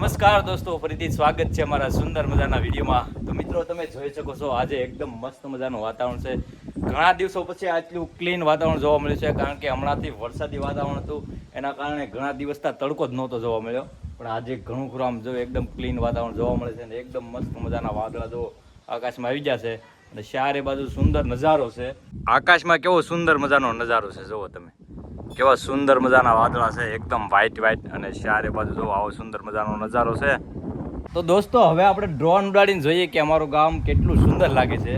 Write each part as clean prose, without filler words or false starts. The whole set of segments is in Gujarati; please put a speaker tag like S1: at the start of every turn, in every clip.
S1: નમસ્કાર દોસ્તો, ફરીથી સ્વાગત છે અમારા સુંદર મજાના વિડીયોમાં. તો મિત્રો, તમે જોઈ શકો છો આજે એકદમ મસ્ત મજાનું વાતાવરણ છે. ઘણા દિવસો પછી આટલું ક્લીન વાતાવરણ જોવા મળ્યું છે, કારણ કે હમણાંથી વરસાદી વાતાવરણ હતું, એના કારણે ઘણા દિવસથી તડકો જ નહોતો જોવા મળ્યો. પણ આજે ઘણું ખરું આમ જો એકદમ ક્લીન વાતાવરણ જોવા મળે છે અને એકદમ મસ્ત મજાના વાદળા જો આકાશમાં આવી ગયા છે અને ચારે બાજુ સુંદર નજારો છે. આકાશમાં કેવો સુંદર મજાનો નજારો છે, જુઓ તમે કેવા સુંદર મજાના વાદળા છે, એકદમ વ્હાઈટ અને ચારે બાજુ જો આવો સુંદર મજાનો નજારો છે. તો દોસ્તો, હવે આપણે ડ્રોન ઉડાડીને જોઈએ કે અમારું ગામ કેટલું સુંદર લાગે છે,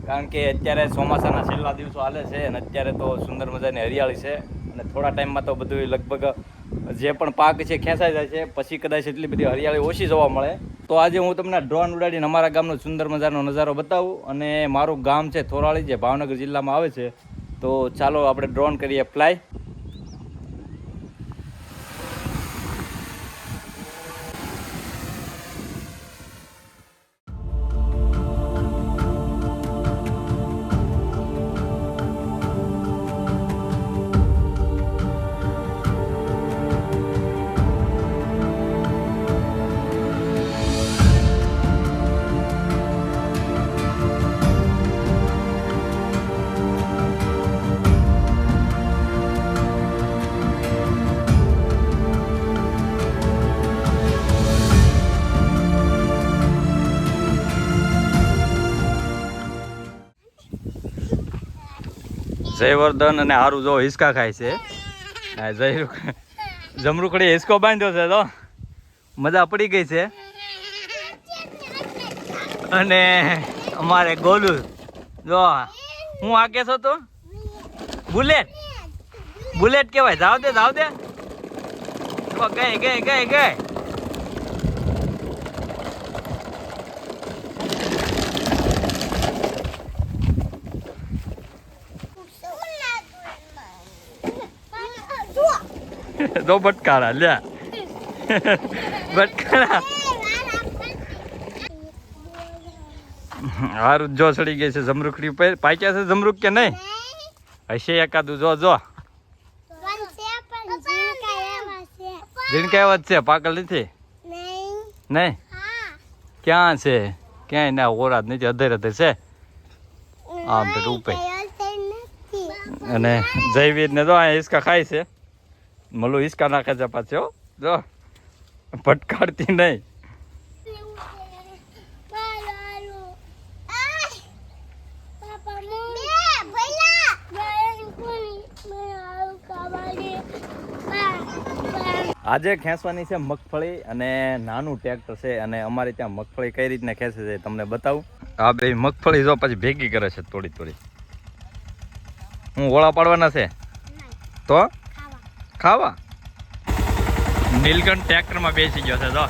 S1: કારણ કે અત્યારે ચોમાસાના છેલ્લા દિવસો હાલે છે અને અત્યારે તો સુંદર મજાની હરિયાળી છે અને થોડા ટાઈમમાં તો બધું લગભગ જે પણ પાક છે ખેંચાઈ જાય છે, પછી કદાચ એટલી બધી હરિયાળી ઓછી જોવા મળે. તો આજે હું તમને ડ્રોન ઉડાડીને અમારા ગામનો સુંદર મજાનો નજારો બતાવું. અને મારું ગામ છે થોરાળી, જે ભાવનગર જિલ્લામાં આવે છે. તો ચાલો આપણે ડ્રોન કરીએ ફ્લાય. જયવર્ધન અને હારું જો હિસકા ખાય છે. જમરૂખડી હિસકો બાંધ્યો છે, તો મજા પડી ગઈ છે. અને અમારે ગોલું જો હું આ કેસો તો બુલેટ કેવાય. જાવ દે ગઈ. દો બટકારા લ્યા. બટકારા હારું જો ચડી ગઈ છે જમરૂખડી ઉપર. પાક્યા છે જમરૂખ કે નહીં? હશે એકાદું. જો ઝીણકાવત છે, પાકલ નથી. નહીં ક્યાં છે? ક્યાંય ના ઓરાત નથી, અધર છે આમ તો રૂપે. અને જયવીર ને જો અહીંયા હિસકા ખાય છે. મલો હિસકા નાખે છે પાછો, જો ભટકાડતી નહીં. આજે ખેંચવાની છે મગફળી અને નાનું ટ્રેક્ટર છે, અને અમારે ત્યાં મગફળી કઈ રીતના ખેંચે છે તમને બતાવું. આ બે મગફળી જો પછી ભેગી કરે છે થોડી. હું ઓળા પાડવાના છે તો ખાવા. નીલકંઠ ટ્રેક્ટરમાં બેસી ગયો છે તો.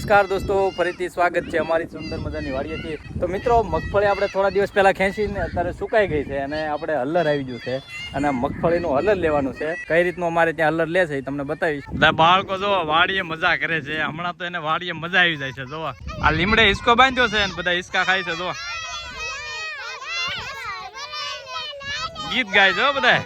S1: નમસ્કાર દોસ્તો, ફરીથી સ્વાગત છે અમારી સુંદર મજાની વાડીએથી. તો મિત્રો, મગફળી આપણે થોડા દિવસ પહેલા ખેંચીને અત્યારે સુકાઈ ગઈ છે અને આપણે હલ્લર આવી ગયું છે અને મગફળીનું હલ્લર લેવાનું છે. કઈ રીતનું અમારે ત્યાં હલ્લર લે છે એ તમને બતાવીશ. બધા બાળકો જો વાડીએ મજા કરે છે. હમણાં તો એને વાડીએ મજા આવી જાય છે. જો આ લીમડે હિસકો બાંધ્યો છે અને બધા હિસકા ખાય છે. જો ગીત ગાય છે બધા.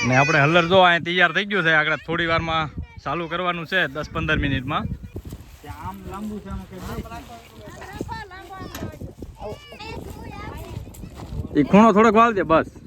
S1: ને આપણે હલ્લર જો અહીં તૈયાર થઈ ગયું છે. આગળ થોડી વારમાં ચાલુ કરવાનું છે, 10-15 મિનિટમાં. એ ખૂણો થોડોક વાળજે બસ.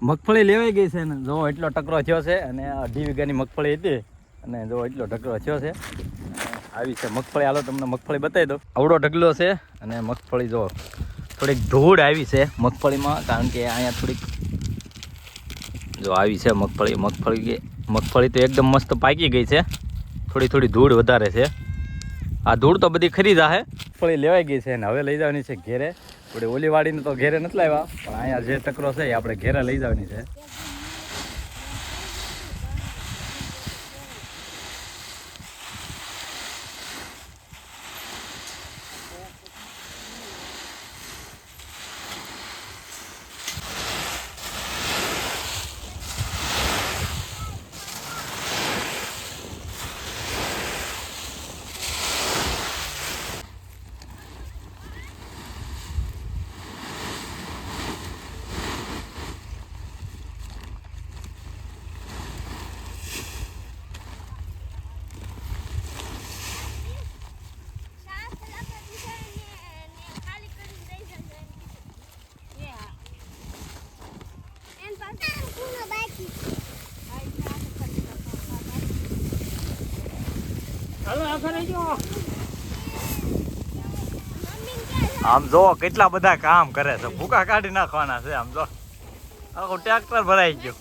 S1: મગફળી લેવાઈ ગઈ છે ને જો એટલો ટકરો થયો છે અને 2.5 વીઘાની મગફળી હતી અને જો એટલો ટકરો થયો છે. આવી છે મગફળી. હાલો તમને મગફળી બતાવી દો. આવડો ઢગલો છે અને મગફળી જો થોડીક ધૂળ આવી છે મગફળીમાં, કારણ કે અહીંયા થોડીક જો આવી છે મગફળી તો એકદમ મસ્ત પાકી ગઈ છે. થોડી ધૂળ વધારે છે. આ ધૂળ તો બધી ખરી જાહે. મગફળી લેવાઈ ગઈ છે અને હવે લઈ જવાની છે ઘેરે. આપણે ઓલી વાડીને તો ઘેરે નથી લાવ્યા, પણ અહીંયા જે ટકરો છે એ આપણે ઘેરે લઈ જવાની છે. આમ જો કેટલા બધા કામ કરે છે, ભૂકા કાઢી નાખવાના છે. આમ જો આખું ટ્રેક્ટર ભરાઈ ગયું.